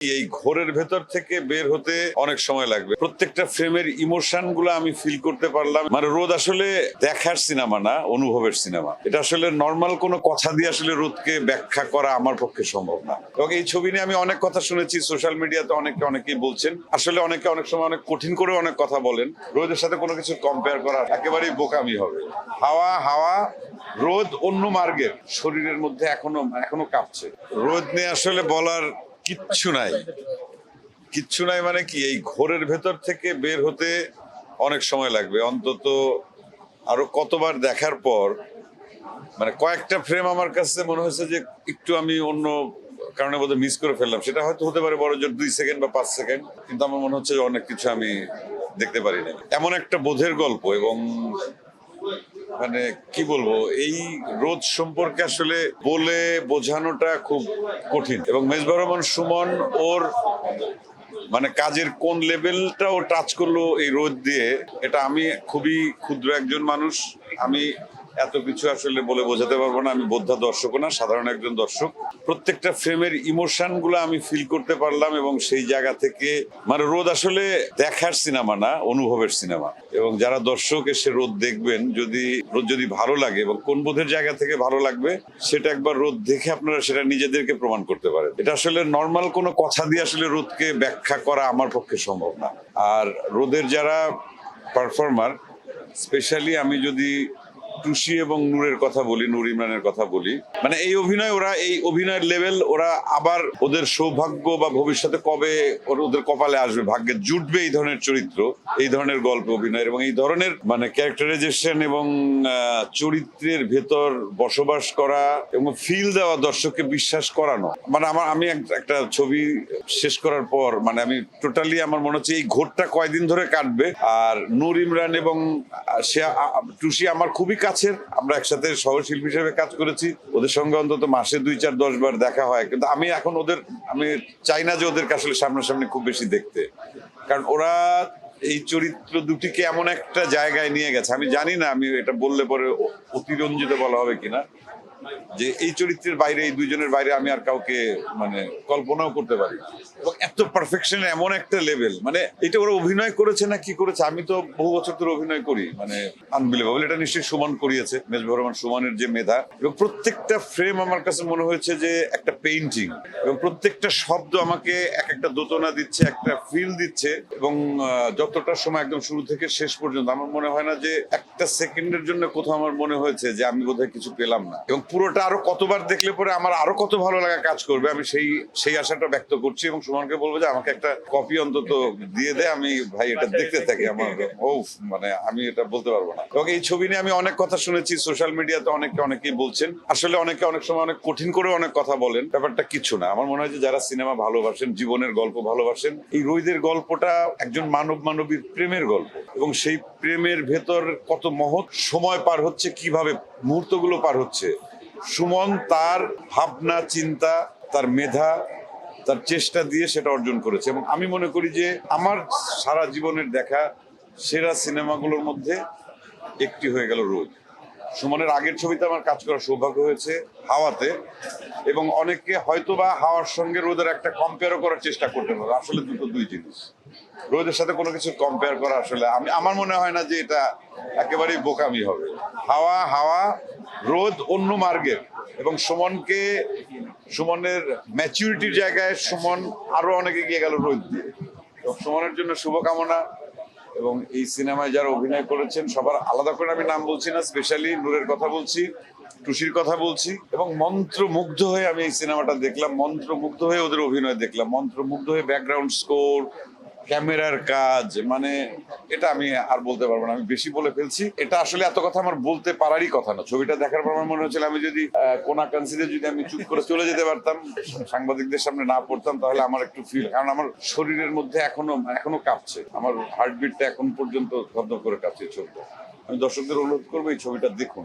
এই ঘোরের ভেতর থেকে বের হতে অনেক সময় লাগবে। প্রত্যেকটা ফ্রেমের ইমোশন গুলো আমি ফিল করতে পারলাম। মানে রোদ আসলে দেখার সিনেমা না, অনুভবের সিনেমা। এটা আসলে নর্মাল কোনো কথা দিয়ে আসলে রোদকে ব্যাখ্যা করা আমার পক্ষে সম্ভব না। এবং এই ছবি নিয়ে আমি অনেক কথা শুনেছি সোশ্যাল মিডিয়াতে, অনেকেই বলছেন। আসলে অনেকে অনেক সময় অনেক কঠিন করে অনেক কথা বলেন। রোদের সাথে কোনো কিছু কম্পেয়ার করা একেবারেই বোকামি হবে। হাওয়া রোদ অন্য মার্গের, শরীরের মধ্যে এখনো কাঁপছে। রোদ নিয়ে আসলে বলার কিচ্ছু নাই মানে কি, এই ঘোরের ভেতর থেকে বের হতে অনেক সময় লাগবে। অন্তত আরো কতবার দেখার পর মানে কয়েকটা ফ্রেম আমার কাছে মনে হয়েছে যে একটু আমি অন্য কারণে বোধহয় মিস করে ফেললাম। সেটা হয়তো হতে পারে বড় জোর 2 সেকেন্ড বা 5 সেকেন্ড, কিন্তু আমার মনে হচ্ছে যে অনেক কিছু আমি দেখতে পারিনি। এমন একটা বোধের গল্প, এবং মানে কি বলবো, এই রোদ সম্পর্কে আসলে বলে বোঝানোটা খুব কঠিন। এবং মেজবাহ রহমান সুমন ওর মানে কাজের কোন লেভেলটাও টাচ করলো এই রোদ দিয়ে, এটা আমি খুবই ক্ষুদ্র একজন মানুষ, আমি এত কিছু আসলে বলে বোঝাতে পারবো না। আমি বোদ্ধা দর্শকও না, সাধারণ একজন দর্শক। প্রত্যেকটা ফ্রেমের ইমোশন গুলো আমি ফিল করতে পারলাম, এবং সেই জায়গা থেকে মানে রোদ আসলে দেখার সিনেমা না, অনুভবের সিনেমা। এবং যারা দর্শক এসে রোদ দেখবেন, রোদ যদি ভালো লাগে এবং কোন বোধের জায়গা থেকে ভালো লাগবে, সেটা একবার রোদ দেখে আপনারা সেটা নিজেদেরকে প্রমাণ করতে পারেন। এটা আসলে নর্মাল কোনো কথা দিয়ে আসলে রোদকে ব্যাখ্যা করা আমার পক্ষে সম্ভব না। আর রোদের যারা পারফর্মার, স্পেশালি আমি যদি টুসি এবং নূরের কথা বলি, নূর ইমরানের কথা বলি, মানে এই অভিনয়ের লেভেল, ওরা আবার ওদের সৌভাগ্য বা ভবিষ্যতে কবে ওদের কপালে আসবে, ভাগ্যে জুটবে এই ধরনের চরিত্র, এই ধরনের গল্প অভিনয় এবং এই ধরনের মানে ক্যারেক্টারাইজেশন এবং চরিত্রের ভেতর বসবাস করা এবং ফিল দেওয়া, দর্শককে বিশ্বাস করানো। মানে আমি একটা ছবি শেষ করার পর মানে আমি টোটালি আমার মনে হচ্ছে এই ঘোরটা কয়দিন ধরে কাটবে। আর নূর ইমরান এবং টুসি আমার খুবই কাছের, আমরা একসাথে সহশিল্পী হিসেবে কাজ করেছি, ওদের সঙ্গে অন্তত মাসে 2, 4, 10 বার দেখা হয়। কিন্তু আমি এখন আমি চাই না যে ওদেরকে আসলে সামনাসামনি খুব বেশি দেখতে, কারণ ওরা এই চরিত্র দুটিকে এমন একটা জায়গায় নিয়ে গেছে। আমি জানি না, আমি এটা বললে পরে অতিরঞ্জিত বলা হবে কিনা, যে এই চরিত্রের বাইরে, এই দুইজনের বাইরে আমি আর কাউকে মানে কল্পনাও করতে পারি। এবং এত পারফেকশন, এমন একটা লেভেল, মানে এটা ওরা অভিনয় করেছে না কি করেছে, আমি তো বহু বছর ধরে অভিনয় করি, মানে আনবিলিভেবল। এটা নিশ্চয়ই সুমন করিয়েছে, মেজবাহ রহমান সুমনের যে মেধা। এবং প্রত্যেকটা ফ্রেম আমার কাছে মনে হয়েছে যে একটা পেইন্টিং, এবং প্রত্যেকটা শব্দ আমাকে একটা দোতনা দিচ্ছে, একটা ফিল দিচ্ছে। এবং যতটা সময় একদম শুরু থেকে শেষ পর্যন্ত আমার মনে হয় না যে একটা সেকেন্ডের জন্য কোথাও আমার মনে হয়েছে যে আমি বোধহয় কিছু পেলাম না। এবং পুরোটা আরো কতবার দেখলে পরে আমার আরো কত ভালো লাগা কাজ করবে, আমি সেই আশাটা ব্যক্ত করছি। এবং সুমনকে বলবো যে আমাকে একটা কপি অন্তত দিয়ে দে, আমি ভাই এটা দেখতে থাকি। আমার মানে আমি এটা বলতে পারবো না। এবং এই ছবি নিয়ে আমি অনেক কথা শুনেছি সোশ্যাল মিডিয়াতে, অনেকেই বলছেন। আসলে অনেকে অনেক সময় অনেক কঠিন করে অনেক কথা বলেন, ব্যাপারটা কিছু না। আমার মনে হয় যে যারা সিনেমা ভালোবাসেন, জীবনের গল্প ভালোবাসেন, এই রোদের গল্পটা একজন মানবীর প্রেমের গল্প। এবং সেই প্রেমের ভেতর কত মহৎ সময় পার হচ্ছে, কিভাবে মুহূর্তগুলো পার হচ্ছে। সুমন তার ভাবনা চিন্তা, তার মেধা, তার চেষ্টা দিয়ে সেটা অর্জন করেছে। এবং আমি মনে করি যে আমার সারা জীবনের দেখা সেরা সিনেমাগুলোর মধ্যে একটি হয়ে গেল রোদ। সুমনের আগের ছবিতে আমার কাজ করার সৌভাগ্য হয়েছে, হাওয়াতে। এবং অনেকে হয়তোবা হাওয়ার সঙ্গে রোদের একটা কম্পেয়ারও করার চেষ্টা করতে পারে। আসলে দুই জিনিস, রোদের সাথে কোনো কিছু কম্পেয়ার করা আসলে আমার মনে হয় না যে এটা একেবারেই বোকামি হবে। হাওয়া রোদ অন্য মার্গের, এবং সুমনের ম্যাচুরিটির জায়গায় সুমন আরো অনেক এগিয়ে গেল রোদ দিয়ে। এবং সুমনের জন্য শুভকামনা। এবং এই সিনেমায় যারা অভিনয় করেছেন সবার আলাদা করে আমি নাম বলছি না, স্পেশালি নূরের কথা বলছি, টুসির কথা বলছি। এবং মন্ত্রমুগ্ধ হয়ে আমি এই সিনেমাটা দেখলাম, মন্ত্রমুগ্ধ হয়ে ওদের অভিনয় দেখলাম, মন্ত্রমুগ্ধ হয়ে ব্যাকগ্রাউন্ড স্কোর, ক্যামেরার কাজ, মানে এটা আমি আর বলতে পারবো না, আমি বেশি বলে ফেলছি। এটা আসলে এত কথা আমার বলতে পারারই কথা না। ছবিটা দেখার পর আমার মনে হচ্ছিল আমি যদি কোনা কান্সিতে যদি আমি চুপ করে চলে যেতে পারতাম, সাংবাদিকদের সামনে না পড়তাম, তাহলে আমার একটু ফিল, কারণ আমার শরীরের মধ্যে এখনো কাঁপছে, আমার হার্টবিটটা এখন পর্যন্ত ধপ করে কাঁপছে ছবিটা। আমি দর্শকদের অনুরোধ করবো এই ছবিটা দেখুন।